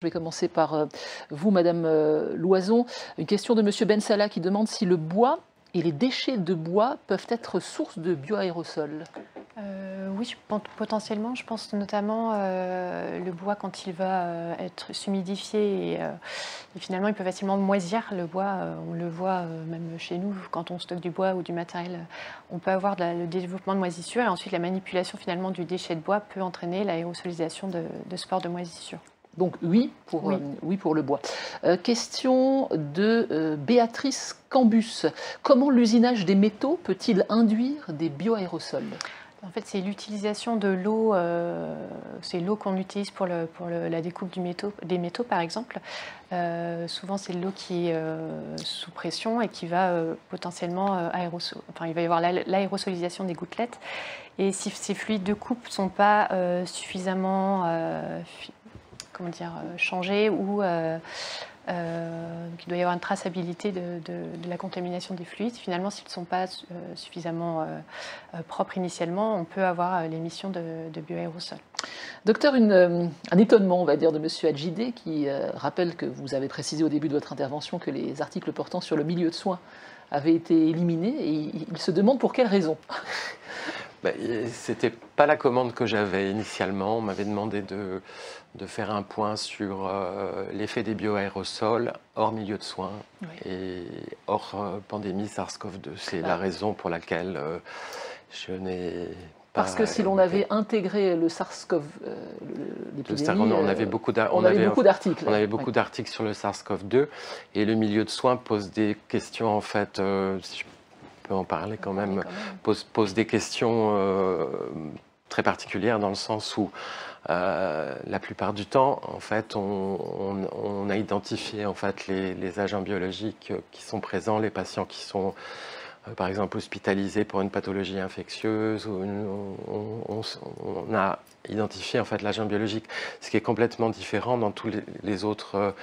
Je vais commencer par vous, Madame Loison. Une question de Monsieur Bensalah qui demande si le bois et les déchets de bois peuvent être source de bioaérosols. Oui, potentiellement. Je pense notamment le bois quand il va être humidifié et finalement il peut facilement moisir. Le bois, on le voit même chez nous quand on stocke du bois ou du matériel, on peut avoir le développement de moisissure et ensuite la manipulation finalement du déchet de bois peut entraîner l'aérosolisation de spores de moisissure. Donc oui pour le bois. Question de Béatrice Cambus. Comment l'usinage des métaux peut-il induire des bioaérosols ? En fait, c'est l'utilisation de l'eau, c'est l'eau qu'on utilise pour la découpe des métaux, par exemple. Souvent, c'est l'eau qui est sous pression et qui va potentiellement il va y avoir l'aérosolisation des gouttelettes. Et si ces fluides de coupe ne sont pas suffisamment changés ou il doit y avoir une traçabilité de la contamination des fluides. Finalement, s'ils ne sont pas suffisamment propres initialement, on peut avoir l'émission de bioaérosols. Docteur, un étonnement, on va dire, de M. Hadjidé qui rappelle que vous avez précisé au début de votre intervention que les articles portant sur le milieu de soins avaient été éliminés et il se demande pour quelle raison. C'était pas la commande que j'avais initialement. On m'avait demandé de faire un point sur l'effet des bioaérosols hors milieu de soins et hors pandémie SARS-CoV-2. C'est la raison pour laquelle je n'ai pas... Parce que si l'on avait intégré le SARS-CoV, l'épidémie, on avait beaucoup d'articles. On avait beaucoup d'articles sur le SARS-CoV-2 et le milieu de soins pose des questions en fait... si je peux en parler quand même, pose des questions très particulières dans le sens où la plupart du temps, en fait, on a identifié en fait les agents biologiques qui sont présents, les patients qui sont par exemple hospitalisés pour une pathologie infectieuse. On a identifié en fait l'agent biologique, ce qui est complètement différent dans tous les autres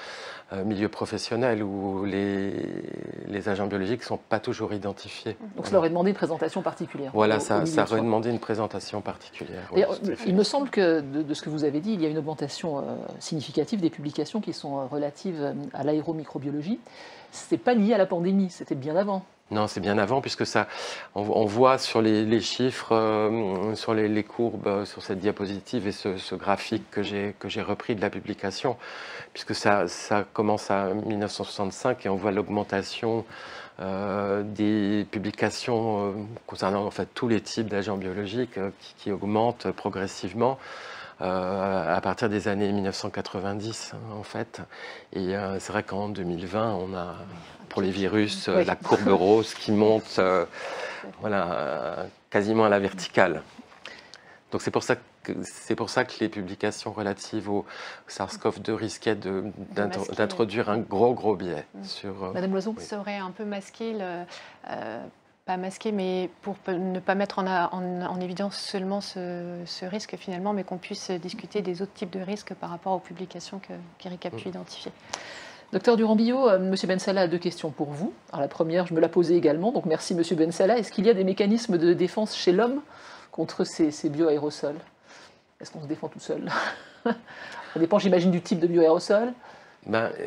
milieux professionnels où les agents biologiques ne sont pas toujours identifiés. Donc ça aurait demandé une présentation particulière. Voilà, ça aurait demandé une présentation particulière. Oui, il me semble que de ce que vous avez dit, il y a une augmentation significative des publications qui sont relatives à l'aéromicrobiologie. Ce n'est pas lié à la pandémie, c'était bien avant. Non, c'est bien avant, puisque on voit sur les chiffres, sur les courbes, sur cette diapositive et ce graphique que j'ai repris de la publication, puisque ça commence à 1965 et on voit l'augmentation des publications concernant en fait tous les types d'agents biologiques qui augmentent progressivement. À partir des années 1990 en fait, et c'est vrai qu'en 2020 on a pour les virus la courbe rose qui monte quasiment à la verticale. Donc c'est pour ça que les publications relatives au SARS-CoV-2 risquaient d'introduire un gros biais sur... Madame Loison, ça aurait un peu masqué pas masqué, mais pour ne pas mettre en évidence seulement ce risque finalement, mais qu'on puisse discuter des autres types de risques par rapport aux publications qu'Eric a pu identifier. Docteur Durand-Billot, M. Bensalah a deux questions pour vous. Alors la première, je me la posais également, donc merci M. Bensalah. Est-ce qu'il y a des mécanismes de défense chez l'homme contre ces bioaérosols? Est-ce qu'on se défend tout seul? Ça dépend, j'imagine, du type de bioaérosol.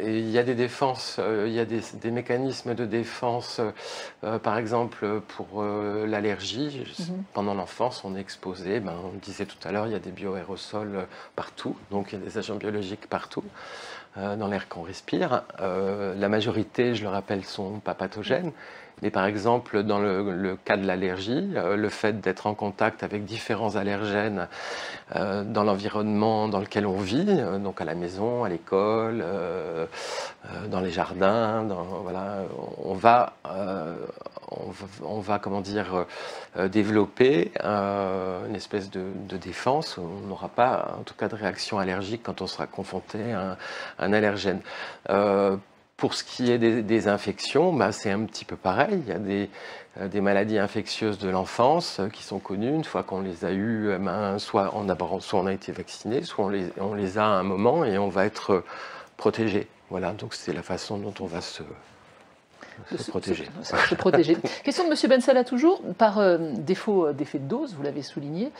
Il y a des défenses, il y a des mécanismes de défense, par exemple pour l'allergie. Pendant l'enfance, on est exposé, on le disait tout à l'heure, il y a des bioaérosols partout, donc il y a des agents biologiques partout dans l'air qu'on respire. La majorité, je le rappelle, sont pas pathogènes. Mais par exemple, dans le cas de l'allergie, le fait d'être en contact avec différents allergènes dans l'environnement dans lequel on vit, donc à la maison, à l'école, dans les jardins, on va développer une espèce de défense. On n'aura pas, en tout cas, de réaction allergique quand on sera confronté à un allergène. Pour ce qui est des infections, c'est un petit peu pareil. Il y a des maladies infectieuses de l'enfance qui sont connues. Une fois qu'on les a eues, soit on a été vacciné, soit on les a à un moment et on va être protégé. Voilà, donc c'est la façon dont on va se protéger. Se protéger. Question de M. Bensalah toujours, par défaut d'effet de dose, vous l'avez souligné.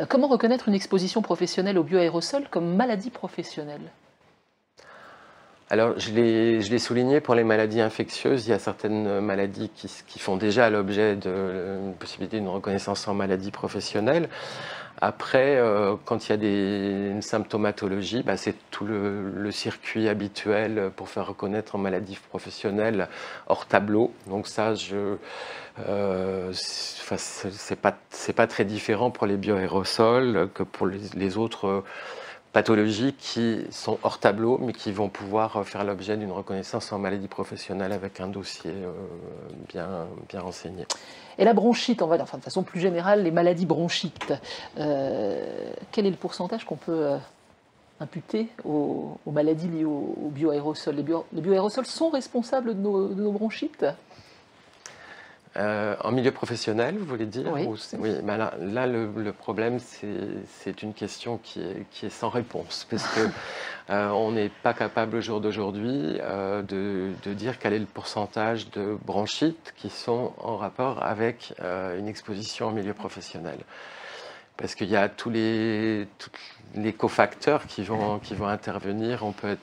Comment reconnaître une exposition professionnelle aux bioaérosols comme maladie professionnelle? Alors, je l'ai souligné pour les maladies infectieuses. Il y a certaines maladies qui font déjà l'objet d'une possibilité d'une reconnaissance en maladie professionnelle. Après, quand il y a une symptomatologie, c'est tout le circuit habituel pour faire reconnaître en maladie professionnelle hors tableau. Donc ça, c'est pas très différent pour les bioaérosols que pour les autres pathologies qui sont hors tableau, mais qui vont pouvoir faire l'objet d'une reconnaissance en maladie professionnelle avec un dossier bien renseigné. Et la bronchite, on va dire, de façon plus générale, les maladies bronchiques, quel est le pourcentage qu'on peut imputer aux maladies liées aux bioaérosols? Les bioaérosols sont responsables de nos bronchites? En milieu professionnel, vous voulez dire? Oui. Oui, là le problème, c'est une question qui est sans réponse, parce que on n'est pas capable au jour d'aujourd'hui de dire quel est le pourcentage de bronchites qui sont en rapport avec une exposition en milieu professionnel. Parce qu'il y a tous les cofacteurs qui vont intervenir. On peut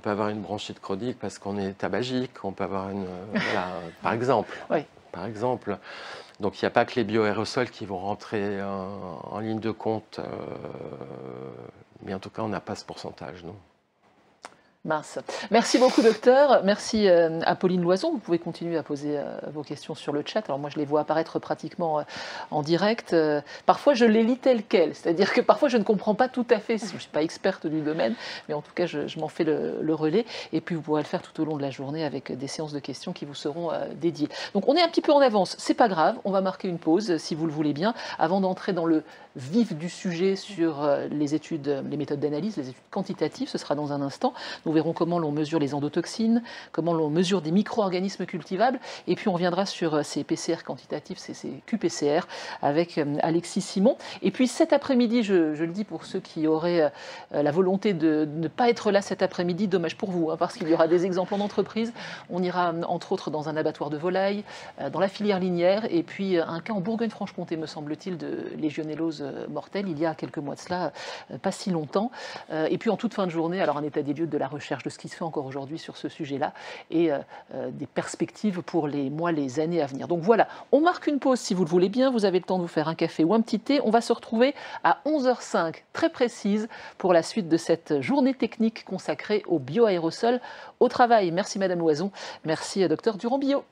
avoir une bronchite chronique parce qu'on est tabagique, on peut avoir voilà, par exemple. Oui. Par exemple. Donc il n'y a pas que les bioaérosols qui vont rentrer en ligne de compte, mais en tout cas on n'a pas ce pourcentage, non. Mince. Merci beaucoup, docteur. Merci à Pauline Loison. Vous pouvez continuer à poser vos questions sur le chat. Alors moi, je les vois apparaître pratiquement en direct. Parfois, je les lis telles quelles. C'est-à-dire que parfois, je ne comprends pas tout à fait. Je ne suis pas experte du domaine, mais en tout cas, je m'en fais le relais. Et puis, vous pourrez le faire tout au long de la journée avec des séances de questions qui vous seront dédiées. Donc, on est un petit peu en avance. C'est pas grave. On va marquer une pause, si vous le voulez bien, avant d'entrer dans le vif du sujet sur les études, les méthodes d'analyse, les études quantitatives. Ce sera dans un instant. Nous verrons comment l'on mesure les endotoxines, comment l'on mesure des micro-organismes cultivables, et puis on reviendra sur ces PCR quantitatifs, ces QPCR, avec Alexis Simon. Et puis cet après-midi, je le dis pour ceux qui auraient la volonté de ne pas être là cet après-midi, dommage pour vous, parce qu'il y aura des exemples en entreprise. On ira entre autres dans un abattoir de volailles, dans la filière linière, et puis un cas en Bourgogne-Franche-Comté, me semble-t-il, de légionellose mortelle, il y a quelques mois de cela, pas si longtemps. Et puis en toute fin de journée, alors un état des lieux de la recherche, de ce qui se fait encore aujourd'hui sur ce sujet-là et des perspectives pour les mois, les années à venir. Donc voilà, on marque une pause si vous le voulez bien, vous avez le temps de vous faire un café ou un petit thé. On va se retrouver à 11h05, très précise, pour la suite de cette journée technique consacrée aux bioaérosols au travail. Merci Madame Loison, merci Docteur Durand-Billot.